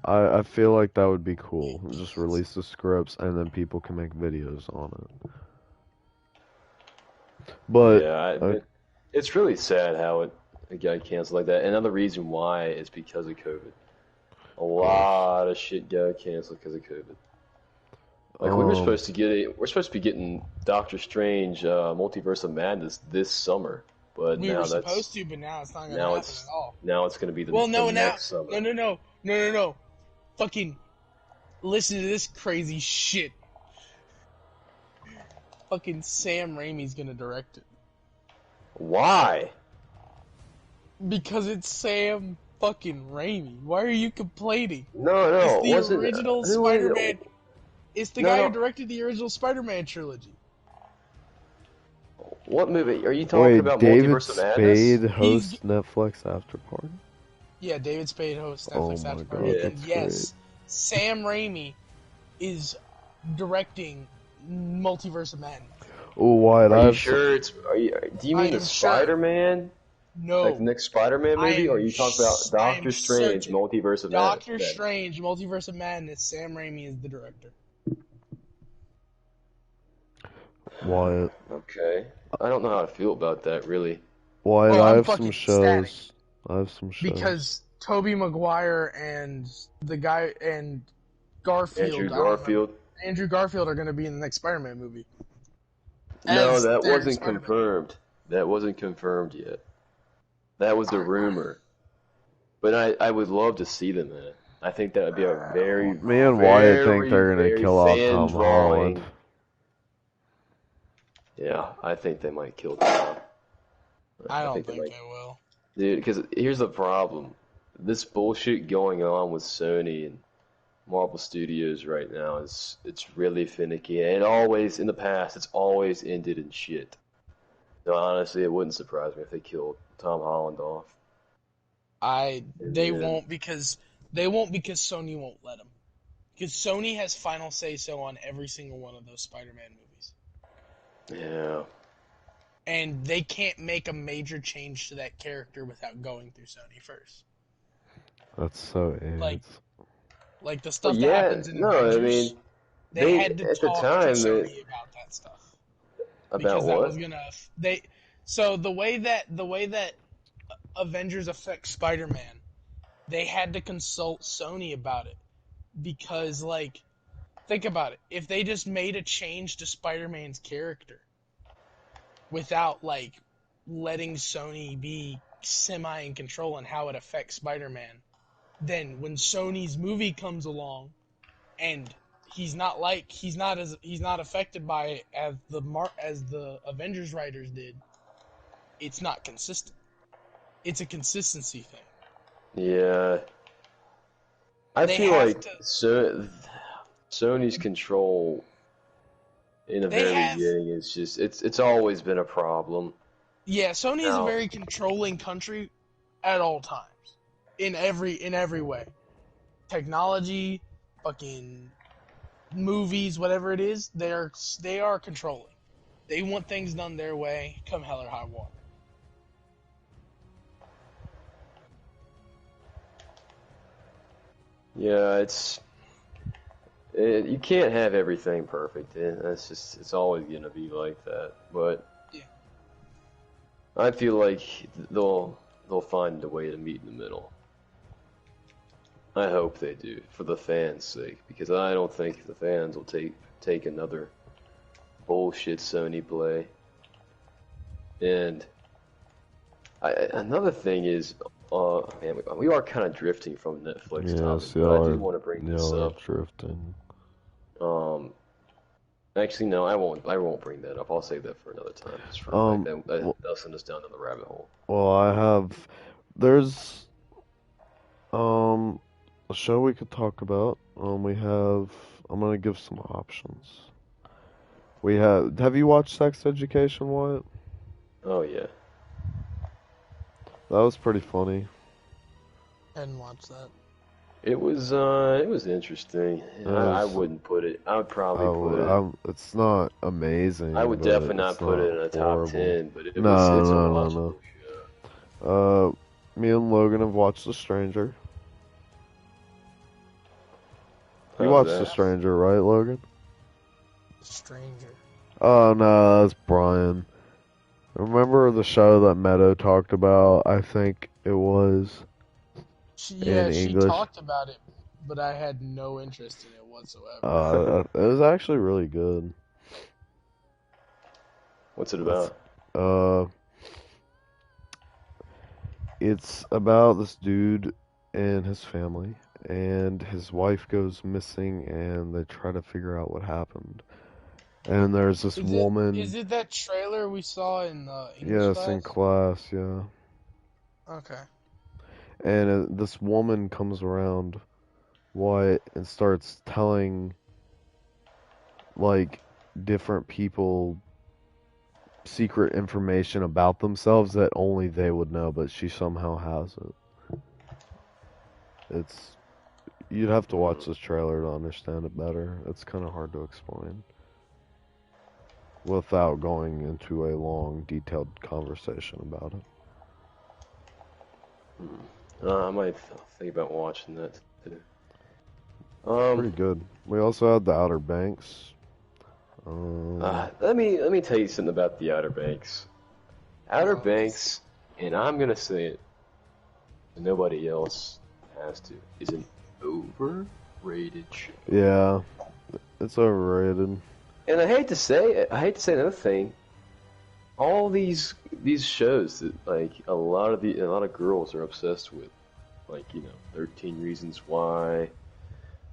I feel like that would be cool. Just release the scripts and then people can make videos on it. But Yeah, it's really sad how it got canceled like that. Another reason why is because of COVID. A of course, lot of shit got canceled because of COVID. Like um, we're supposed to be getting Doctor Strange, Multiverse of Madness this summer, but We were supposed to, but now it's not gonna now happen it's at all. now it's gonna be Well, the no, now, next no, summer. no, no, no, no, no. Fucking listen to this crazy shit. Fucking Sam Raimi's gonna direct it Why? because it's Sam fucking Raimi. Why are you complaining? It's No, it the wasn't. original Who was it? Spider-Man. It's the guy who No. directed the original Spider-Man trilogy. What movie? Are you talking wait, about David Multiverse of Madness? Spade He's hosts Netflix After Party? Yeah, David Spade hosts Oh Netflix my After Party, God, Yeah. and that's great. yes, Sam Raimi is directing Multiverse of Madness. Oh, Wyatt, Are I you have some. sure it's? Do you I mean the am sure. Spider-Man? Like the No, next Spider-Man I movie, or are am. you talking about I am Doctor Strange, certain. Multiverse of Doctor Madness? Strange, Multiverse of Madness. Sam Raimi is the director. Wyatt, Okay. I don't know how to feel about that, really. Wyatt, Oh, I I'm have some fucking ecstatic shows. I have some shows. because Tobey Maguire and the guy and Andrew Garfield. I don't remember. Garfield? Andrew Garfield are going to be in the next Spider-Man movie No, as that their wasn't Spider-Man. confirmed. That wasn't confirmed yet. That was a rumor. But I would love to see them in it. I think that would be a very, Me and Wyatt think very, they're gonna very kill off fan Tom Holland. drawing. Yeah, I think they might kill Tom. I I don't think they think might. they will. Dude, because here's the problem. This bullshit going on with Sony and Marvel Studios right now it's really finicky. And always in the past, it's always ended in shit. So honestly, it wouldn't surprise me if they killed Tom Holland off in They the end. won't because Sony won't let them. Because Sony has final say so on every single one of those Spider-Man movies, Yeah. and they can't make a major change to that character without going through Sony first. That's so Like ants. like the Well, stuff that yeah, happens in no, I Avengers, mean, they they had to at the talk to time Sony about that stuff about because that was what? gonna they. So the way that Avengers affects Spider-Man, they had to consult Sony about it because like think about it. If they just made a change to Spider-Man's character without like letting Sony be semi in control on how it affects Spider-Man, then when Sony's movie comes along and he's not affected by it as the Avengers writers did, it's not consistent. It's a consistency thing. Yeah, I They feel have like to Sony's control in the they very have beginning is just it's always been a problem. Yeah, Sony is a Now, very controlling country at all times. In every way. Technology, fucking movies, whatever it is, they are controlling. They want things done their way, come hell or high water. yeah, you can't have everything perfect, and it's always gonna be like that. But Yeah. I feel like they'll find a way to meet in the middle. I hope they do for the fans' sake, because I don't think the fans will take another bullshit Sony play. And another thing is, man, we are kind of drifting from Netflix topic, Yes, but I do want to bring this y'all are up. drifting. Actually, no, I won't. I won't bring that up. I'll save that for another time. Just for that'll send us down to the rabbit hole. Well, there's a show we could talk about. I'm gonna give some options. Have you watched Sex Education, Wyatt? Oh yeah. That was pretty funny. I didn't watch that. It was interesting. I wouldn't put it. I would probably put it. It's not amazing. I would but definitely not it's put it not in a top horrible. 10, but it's a No. watchable show. Me and Logan have watched The Stranger. You How's watched that? The Stranger, right, Logan? Stranger. Oh no, that's Brian. Remember the show that Meadow talked about? I think it was in She English. talked about it, but I had no interest in it whatsoever. It was actually really good. What's it about? It's about this dude and his family, and his wife goes missing, and they try to figure out what happened. And there's this woman. Is it that trailer we saw in English Yes, class? in class, yeah. Okay. And this woman comes around, Wyatt, and starts telling, like, different people secret information about themselves that only they would know, but she somehow has it. You'd have to watch this trailer to understand it better. It's kind of hard to explain without going into a long, detailed conversation about it. I might think about watching that too. Pretty good. We also had The Outer Banks. Let me tell you something about the Outer Banks. Outer Banks, and I'm gonna say it, and nobody else has to, is an overrated show. Yeah, it's overrated. And I hate to say another thing. All these shows that like a lot of girls are obsessed with, like 13 Reasons Why,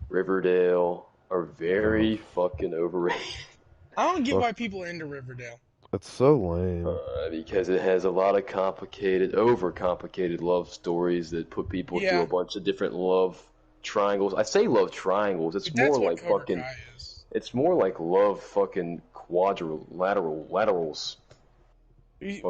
Riverdale, are very fucking overrated. I don't get why people are into Riverdale. It's so lame. Because it has a lot of overcomplicated love stories that put people through a bunch of different love triangles. I say love triangles. It's more like fucking. It's more like love fucking laterals. We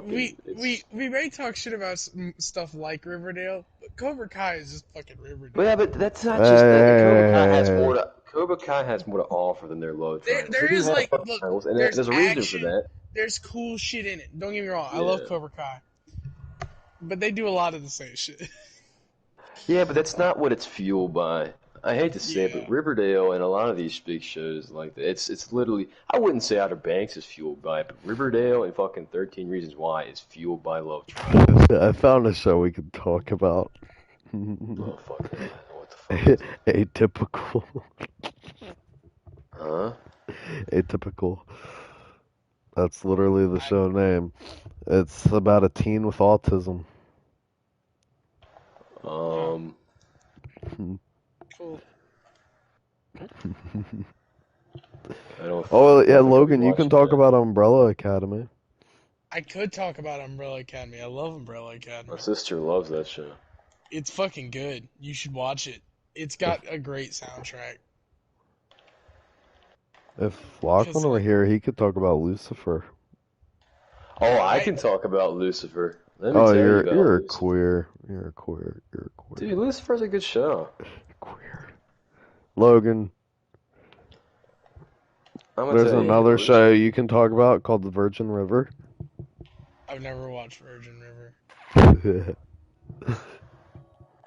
may talk shit about stuff like Riverdale, but Cobra Kai is just fucking Riverdale. But yeah, but that's not just that. Cobra Kai has more to offer than their love triangles. There is like, look, and there's a reason for that. There's cool shit in it. Don't get me wrong. I love Cobra Kai, but they do a lot of the same shit. Yeah, but that's not what it's fueled by. I hate to say it, but Riverdale and a lot of these big shows like that, it's literally, I wouldn't say Outer Banks is fueled by it, but Riverdale and fucking 13 Reasons Why is fueled by love triangles. I found a show we could talk about. Oh, fuck that. What the fuck? Atypical. Huh? Atypical. That's literally the show name. It's about a teen with autism. Cool. Logan, you can talk about Umbrella Academy. I could talk about Umbrella Academy. I love Umbrella Academy. My sister loves that show. It's fucking good. You should watch it. It's got a great soundtrack. If Lachlan were here, he could talk about Lucifer. Oh, I can talk about Lucifer. Let me tell you're a queer. You're a queer. Dude, Lucifer's a good show. Queer. Logan. There's another show you can talk about called The Virgin River. I've never watched Virgin River.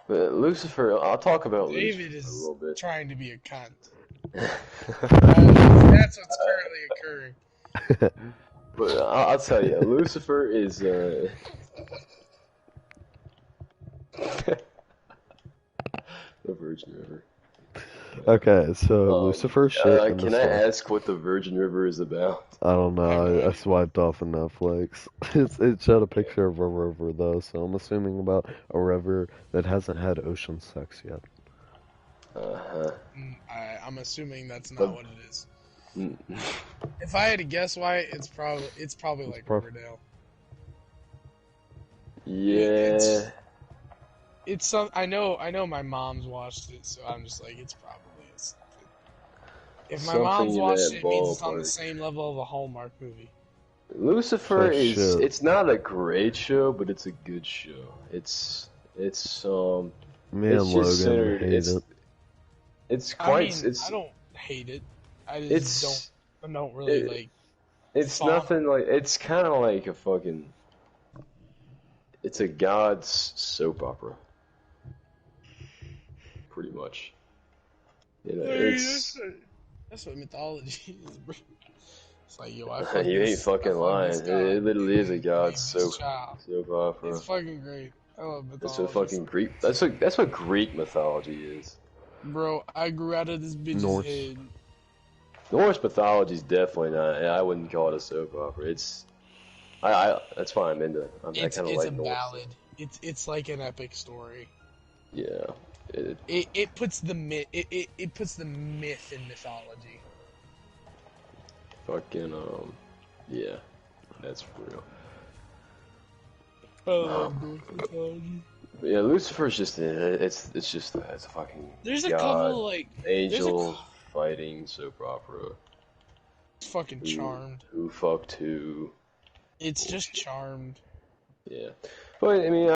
But Lucifer, I'll talk about David Lucifer a little bit. Is trying to be a cunt. That's what's currently occurring. But I'll tell you, Lucifer is. The Virgin River. Okay, so Lucifer shit in the Can I South. ask what the Virgin River is about? I don't know. I swiped off of Netflix. It showed a picture of a river though, so I'm assuming about a river that hasn't had ocean sex yet. Uh-huh. I'm assuming that's not The, what it is. mm, If I had to guess why, it's probably like Riverdale. yeah. It's some. I know my mom's watched it, so I'm just like, it's probably. If my Something mom's in watched that it, it means it's on the ballpark. same level of a Hallmark movie. Lucifer It's like shit. it's not a great show, but it's a good show. Me it's and just Logan centered hate it. it's I quite mean, I don't hate it. I just it's don't really it, like it's follow. nothing like it's kind of like a fucking it's a god's soap opera, pretty much. You know, That's what mythology is, bro. It's like, yo, I you ain't I fucking fucked this lying. god It literally and is a then god's named this child. soap opera. It's fucking great. I love That's what mythology. fucking Greek. That's what Greek mythology is. Bro, I grew out of this bitch's Norse. head. Norse mythology is definitely not. I wouldn't call it a soap opera. I that's fine. I'm into it. I kind of It's a like Norse stuff. ballad. It's like an epic story. Yeah. It, It puts the myth it puts the myth in mythology. fucking yeah. That's real. I love Norse mythology. But yeah, Lucifer's just it's it's a fucking There's a god, couple like angel fighting soap opera. fucking Charmed. Who fucked who? It's just Bullshit. Charmed. Yeah. But I mean,